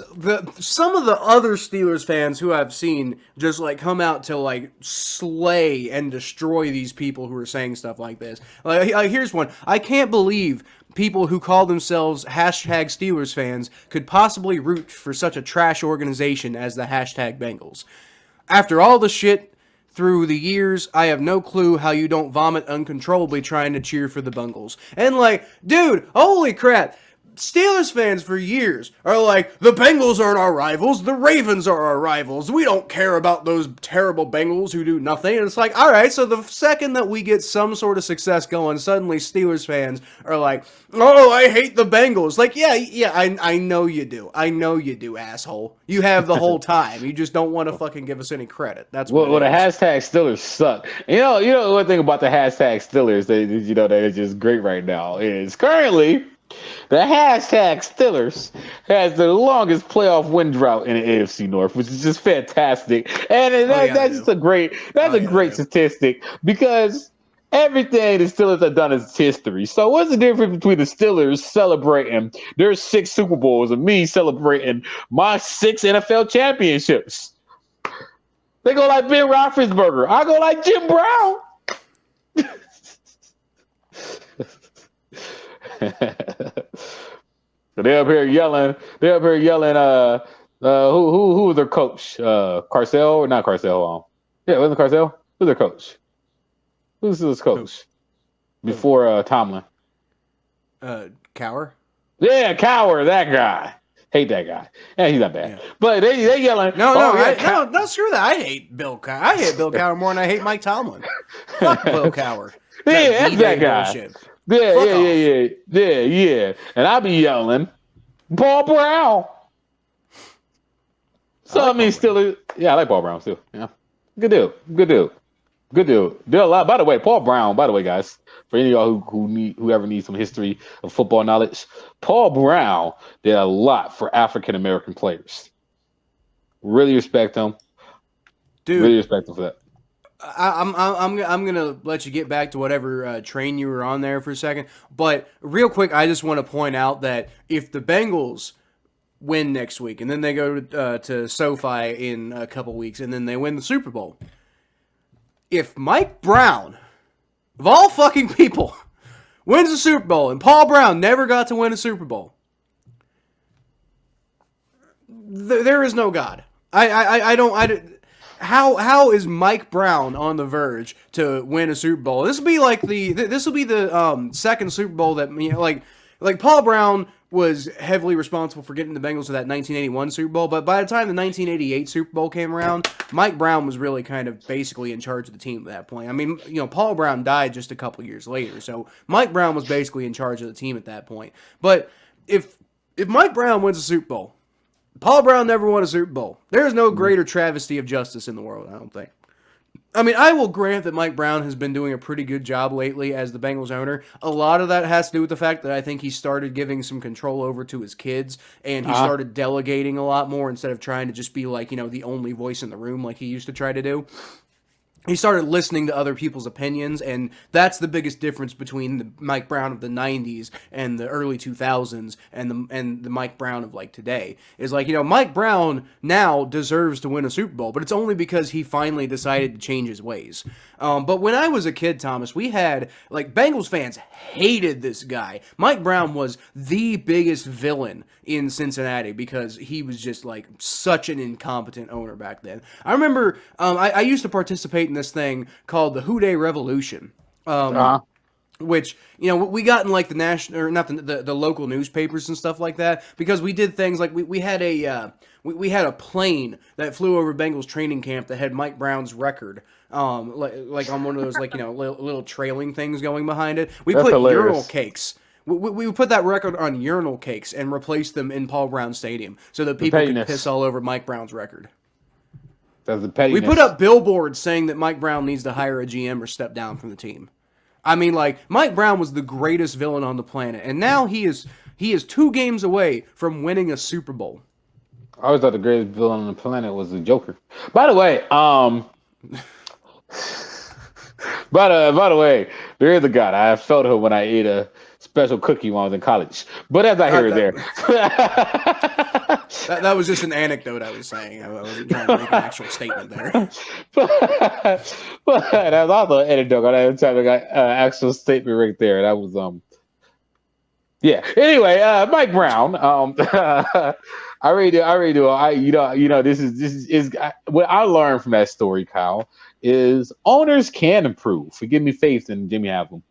some of the other Steelers fans who I've seen just, like, come out to, like, slay and destroy these people who are saying stuff like this. Like, here's one. I can't believe people who call themselves hashtag Steelers fans could possibly root for such a trash organization as the hashtag Bengals. After all the shit through the years, I have no clue how you don't vomit uncontrollably trying to cheer for the Bengals. And, like, dude, holy crap. Steelers fans for years are like, the Bengals aren't our rivals, the Ravens are our rivals. We don't care about those terrible Bengals who do nothing. And it's like, all right, so the second that we get some sort of success going, suddenly Steelers fans are like, oh, I hate the Bengals. Like, yeah, I know you do. I know you do, asshole. You have the whole time. You just don't want to fucking give us any credit. That's what the hashtag Steelers suck. You know one thing about the hashtag Steelers that are just great right now is currently the hashtag Steelers has the longest playoff win drought in the AFC North, which is just fantastic. And that's a great statistic because everything the Steelers have done is history. So what's the difference between the Steelers celebrating their 6 Super Bowls and me celebrating my 6 NFL championships? They go like Ben Roethlisberger. I go like Jim Brown. So they're up here yelling. Who was their coach? Carcel or not Carcel? Yeah, wasn't Carcel? Who's their coach? Who's his coach before Tomlin? Cower. Yeah, Cower. That guy. Hate that guy. Yeah, he's not bad. Yeah. But they yelling. No, screw that. I hate Bill Cower. I hate Bill Cower more than I hate Mike Tomlin. Fuck Bill Cower. Yeah, that's that guy. Bullshit. Yeah. And I be yelling, Paul Brown. So I mean, still, I like Paul Brown too. Yeah, good dude. Did a lot. By the way, Paul Brown. By the way, guys, for any of y'all who ever need some history of football knowledge, Paul Brown did a lot for African American players. Really respect him, dude. Really respect him for that. I'm gonna let you get back to whatever train you were on there for a second, but real quick, I just want to point out that if the Bengals win next week and then they go to SoFi in a couple weeks and then they win the Super Bowl, if Mike Brown, of all fucking people, wins the Super Bowl and Paul Brown never got to win a Super Bowl, there is no God. I don't. How is Mike Brown on the verge to win a Super Bowl? This will be the second Super Bowl that like Paul Brown was heavily responsible for getting the Bengals to that 1981 Super Bowl, but by the time the 1988 Super Bowl came around, Mike Brown was really kind of basically in charge of the team at that point. I mean, Paul Brown died just a couple years later, so Mike Brown was basically in charge of the team at that point. But if Mike Brown wins a Super Bowl, Paul Brown never won a Super Bowl. There is no greater travesty of justice in the world, I don't think. I mean, I will grant that Mike Brown has been doing a pretty good job lately as the Bengals owner. A lot of that has to do with the fact that I think he started giving some control over to his kids, and he started delegating a lot more instead of trying to just be like, the only voice in the room like he used to try to do. He started listening to other people's opinions, and that's the biggest difference between the Mike Brown of the 90s and the early 2000s and the Mike Brown of like today. Is like, Mike Brown now deserves to win a Super Bowl, but it's only because he finally decided to change his ways. But when I was a kid, Thomas, we had, like, Bengals fans hated this guy. Mike Brown was the biggest villain in Cincinnati because he was just, like, such an incompetent owner back then. I remember I used to participate in this thing called the Who Dey Revolution. Which, we got in like the national, or not the local newspapers and stuff like that, because we did things like we had we had a plane that flew over Bengals training camp that had Mike Brown's record, like on one of those little trailing things going behind it. We That's put hilarious. urinal cakes. We put that record on urinal cakes and replaced them in Paul Brown Stadium so that people could pettiness. piss all over Mike Brown's record. That's the pettiness. We put up billboards saying that Mike Brown needs to hire a GM or step down from the team. I mean, like, Mike Brown was the greatest villain on the planet, and now he is 2 games away from winning a Super Bowl. I always thought the greatest villain on the planet was the Joker. By the way, there is a God. I felt her when I ate a special cookie when I was in college. But as I hear it there. That was just an anecdote I was saying. I wasn't trying to make an actual statement there. but that was also an anecdote. I had time to got actual statement right there. That was yeah. Anyway, Mike Brown. I really do. This is what I learned from that story, Kyle, is owners can improve. Give me faith in Jimmy Haslam.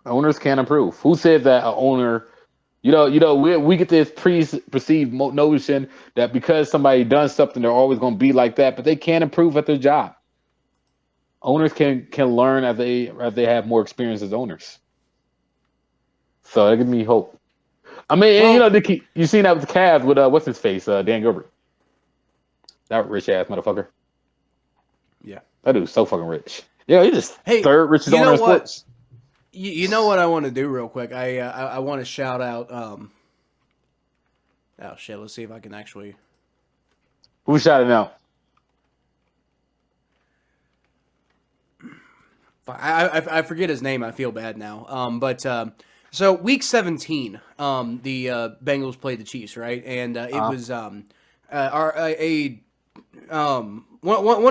Owners can improve. Who said that an owner? We get this perceived notion that because somebody done something, they're always going to be like that, but they can improve at their job. Owners can learn as they have more experience as owners. So that gives me hope. I mean, you seen that with the Cavs with what's his face, Dan Gilbert. That rich ass motherfucker. Yeah, that dude's so fucking rich. Yeah, he's just third richest owner in sports. You know what I want to do real quick? I want to shout out. Oh shit! Let's see if I can actually. Who shouted out? I forget his name. I feel bad now. So week 17, the Bengals played the Chiefs, right? And it was one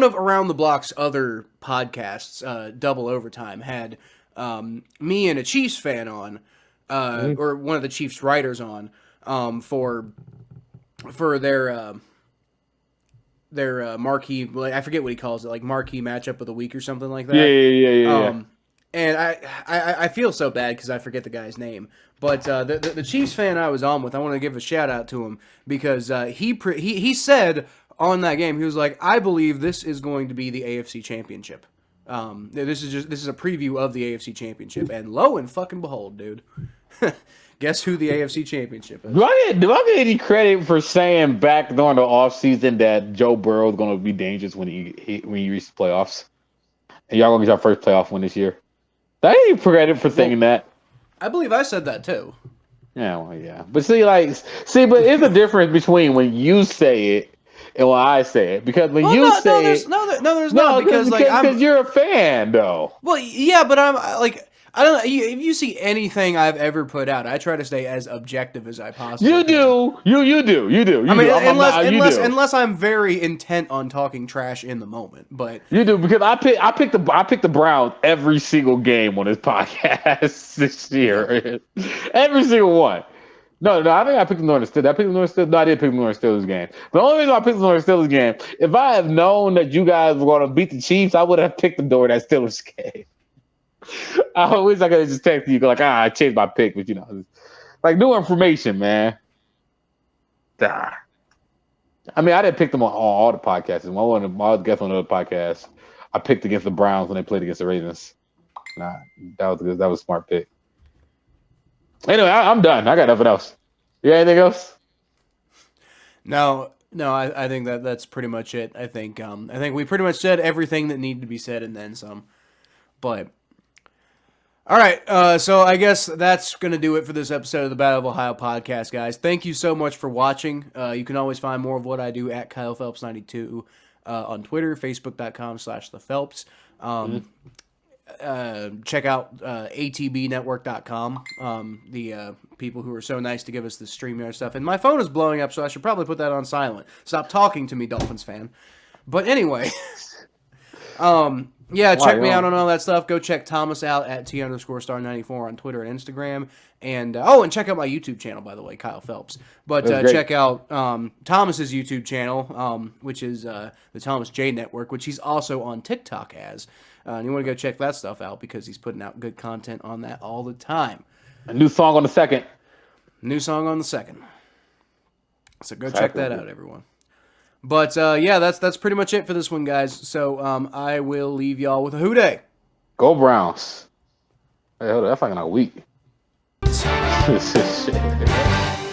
of Around the Block's other podcasts, Double Overtime, had me and a Chiefs fan on, or one of the Chiefs writers on, for their marquee, like, I forget what he calls it, like marquee matchup of the week or something like that. Yeah. And I feel so bad because I forget the guy's name. But the Chiefs fan I was on with, I want to give a shout out to him because he said on that game, he was like, I believe this is going to be the AFC Championship. This is a preview of the AFC Championship, and lo and fucking behold, dude, guess who the AFC Championship is? Do I get any credit for saying back during the offseason that Joe Burrow is going to be dangerous when he reaches the playoffs, and y'all gonna get your first playoff win this year? I ain't credit for thinking that. I believe I said that too. Yeah, well, yeah, but but it's a difference between when you say it and when I say it, because when there's not, because you're a fan, though. Well, yeah, but I'm like, I don't know. If you see anything I've ever put out, I try to stay as objective as I possibly can. You do. I mean, unless I'm very intent on talking trash in the moment, but you do, because I picked the Browns every single game on this podcast this year, every single one. No, I think I picked the Northern Steelers. No, I did pick the Northern Steelers game. The only reason I picked the Northern Steelers game, if I had known that you guys were going to beat the Chiefs, I would have picked the door that Steelers game. I wish I could have just texted you, like, I changed my pick, but like new information, man. I mean, I didn't pick them on all the podcasts. I was guessing on the podcast. I picked against the Browns when they played against the Ravens. Nah, that was good. That was a smart pick. Anyway, I'm done. I got nothing else. You got anything else? No. No, I think that's pretty much it. I think we pretty much said everything that needed to be said and then some. But all right, so I guess that's gonna do it for this episode of the Battle of Ohio podcast, guys. Thank you so much for watching. You can always find more of what I do at Kyle Phelps 92 on Twitter, Facebook.com/thephelps. Check out atbnetwork.com, the people who are so nice to give us the StreamYard stuff. And my phone is blowing up, so I should probably put that on silent. Stop talking to me, Dolphins fan. But anyway, yeah, check me out on all that stuff. Go check Thomas out at T_star94 on Twitter and Instagram. And and check out my YouTube channel, by the way, Kyle Phelps. But check out Thomas's YouTube channel, which is the Thomas J Network, which he's also on TikTok as. And you want to go check that stuff out because he's putting out good content on that all the time. A new song on the 2nd. New song on the 2nd. So go check that out, everyone. But yeah, that's pretty much it for this one, guys. So I will leave y'all with a Who Dey. Go Browns. Hey, hold on, that's like in a week. Shit.